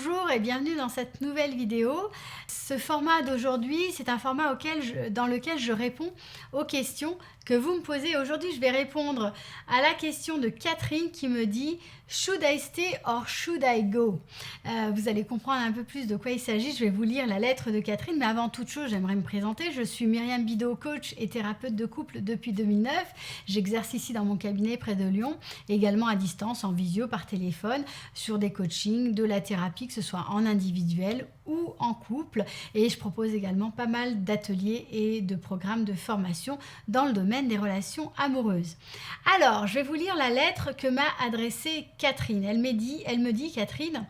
Bonjour et bienvenue dans cette nouvelle vidéo. Ce format d'aujourd'hui, c'est un format dans lequel je réponds aux questions que vous me posez. Aujourd'hui, je vais répondre à la question de Catherine qui me dit « Should I stay or should I go ?» Vous allez comprendre un peu plus de quoi il s'agit. Je vais vous lire la lettre de Catherine, mais avant toute chose, j'aimerais me présenter. Je suis Myriam Bidot, coach et thérapeute de couple depuis 2009. J'exerce ici dans mon cabinet près de Lyon, également à distance, en visio, par téléphone, sur des coachings, de la thérapie, que ce soit en individuel ou en couple. Et je propose également pas mal d'ateliers et de programmes de formation dans le domaine des relations amoureuses. Alors, je vais vous lire la lettre que m'a adressée Catherine. Elle me dit, Catherine,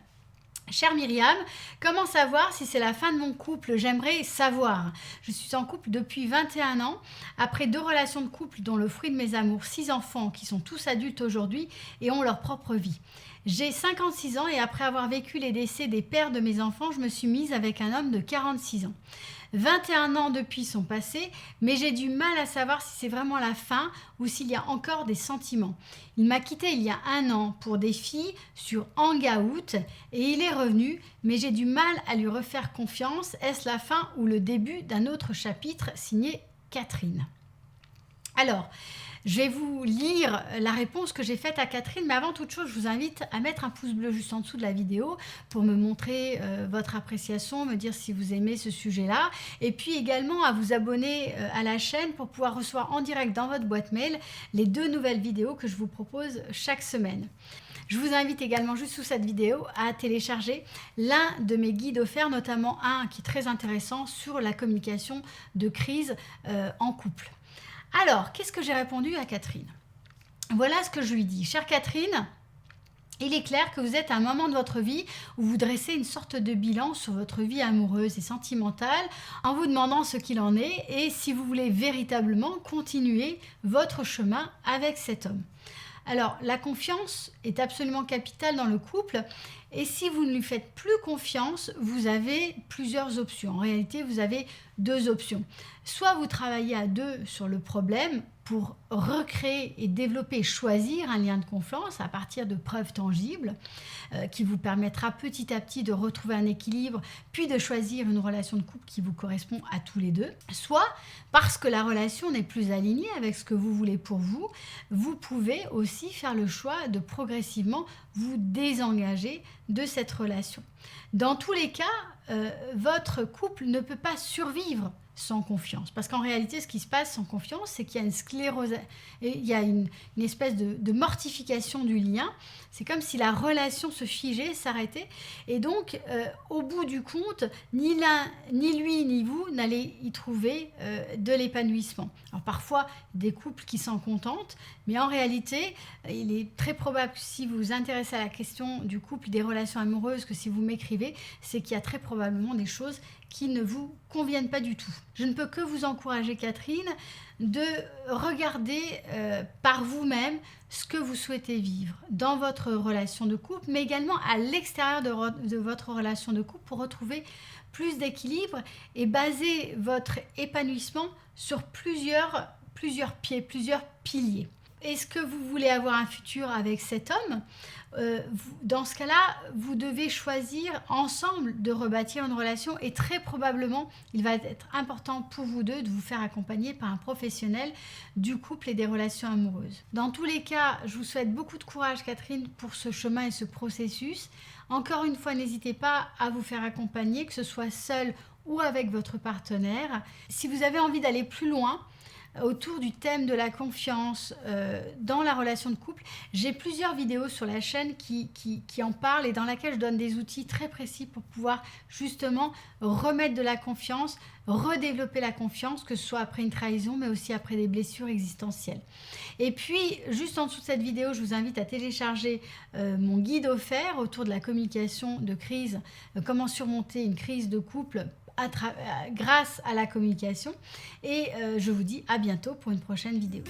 chère Myriam, comment savoir si c'est la fin de mon couple? J'aimerais savoir. Je suis en couple depuis 21 ans, après 2 relations de couple dont le fruit de mes amours, 6 enfants qui sont tous adultes aujourd'hui et ont leur propre vie. J'ai 56 ans et après avoir vécu les décès des pères de mes enfants, je me suis mise avec un homme de 46 ans. 21 ans depuis sont passés, mais j'ai du mal à savoir si c'est vraiment la fin ou s'il y a encore des sentiments. Il m'a quitté il y a 1 an pour des filles sur Hangout et il est revenu, mais j'ai du mal à lui refaire confiance. Est-ce la fin ou le début d'un autre chapitre? Signé Catherine. Alors, je vais vous lire la réponse que j'ai faite à Catherine, mais avant toute chose, je vous invite à mettre un pouce bleu juste en dessous de la vidéo pour me montrer votre appréciation, me dire si vous aimez ce sujet-là, et puis également à vous abonner à la chaîne pour pouvoir recevoir en direct dans votre boîte mail les 2 nouvelles vidéos que je vous propose chaque semaine. Je vous invite également juste sous cette vidéo à télécharger l'un de mes guides offerts, notamment un qui est très intéressant sur la communication de crise en couple. Alors, qu'est-ce que j'ai répondu à Catherine? Voilà ce que je lui dis. Chère Catherine, il est clair que vous êtes à un moment de votre vie où vous dressez une sorte de bilan sur votre vie amoureuse et sentimentale en vous demandant ce qu'il en est et si vous voulez véritablement continuer votre chemin avec cet homme. Alors, la confiance est absolument capitale dans le couple et si vous ne lui faites plus confiance, vous avez plusieurs options. En réalité, vous avez 2 options. Soit vous travaillez à 2 sur le problème pour recréer et développer et choisir un lien de confiance à partir de preuves tangibles qui vous permettra petit à petit de retrouver un équilibre puis de choisir une relation de couple qui vous correspond à tous les 2. Soit parce que la relation n'est plus alignée avec ce que vous voulez pour vous, vous pouvez aussi faire le choix de progressivement vous désengager de cette relation. Dans tous les cas, votre couple ne peut pas survivre sans confiance. Parce qu'en réalité, ce qui se passe sans confiance, c'est qu'il y a une sclérose, il y a une espèce de mortification du lien. C'est comme si la relation se figeait, s'arrêtait. Et donc, au bout du compte, ni l'un, ni lui, ni vous n'allez y trouver de l'épanouissement. Alors parfois, des couples qui s'en contentent, mais en réalité, il est très probable que si vous vous intéressez à la question du couple, des relations amoureuses, que si vous m'écrivez, c'est qu'il y a très probablement des choses qui ne vous conviennent pas du tout. Je ne peux que vous encourager, Catherine, de regarder par vous-même ce que vous souhaitez vivre dans votre relation de couple, mais également à l'extérieur de votre relation de couple pour retrouver plus d'équilibre et baser votre épanouissement sur plusieurs pieds, plusieurs piliers. Est-ce que vous voulez avoir un futur avec cet homme? Dans ce cas-là, vous devez choisir ensemble de rebâtir une relation et très probablement, il va être important pour vous 2 de vous faire accompagner par un professionnel du couple et des relations amoureuses. Dans tous les cas, je vous souhaite beaucoup de courage, Catherine, pour ce chemin et ce processus. Encore une fois, n'hésitez pas à vous faire accompagner, que ce soit seul ou avec votre partenaire. Si vous avez envie d'aller plus loin, autour du thème de la confiance dans la relation de couple, j'ai plusieurs vidéos sur la chaîne qui en parlent et dans laquelle je donne des outils très précis pour pouvoir justement remettre de la confiance, redévelopper la confiance, que ce soit après une trahison mais aussi après des blessures existentielles. Et puis juste en dessous de cette vidéo, je vous invite à télécharger mon guide offert autour de la communication de crise, comment surmonter une crise de couple grâce à la communication et je vous dis à bientôt pour une prochaine vidéo.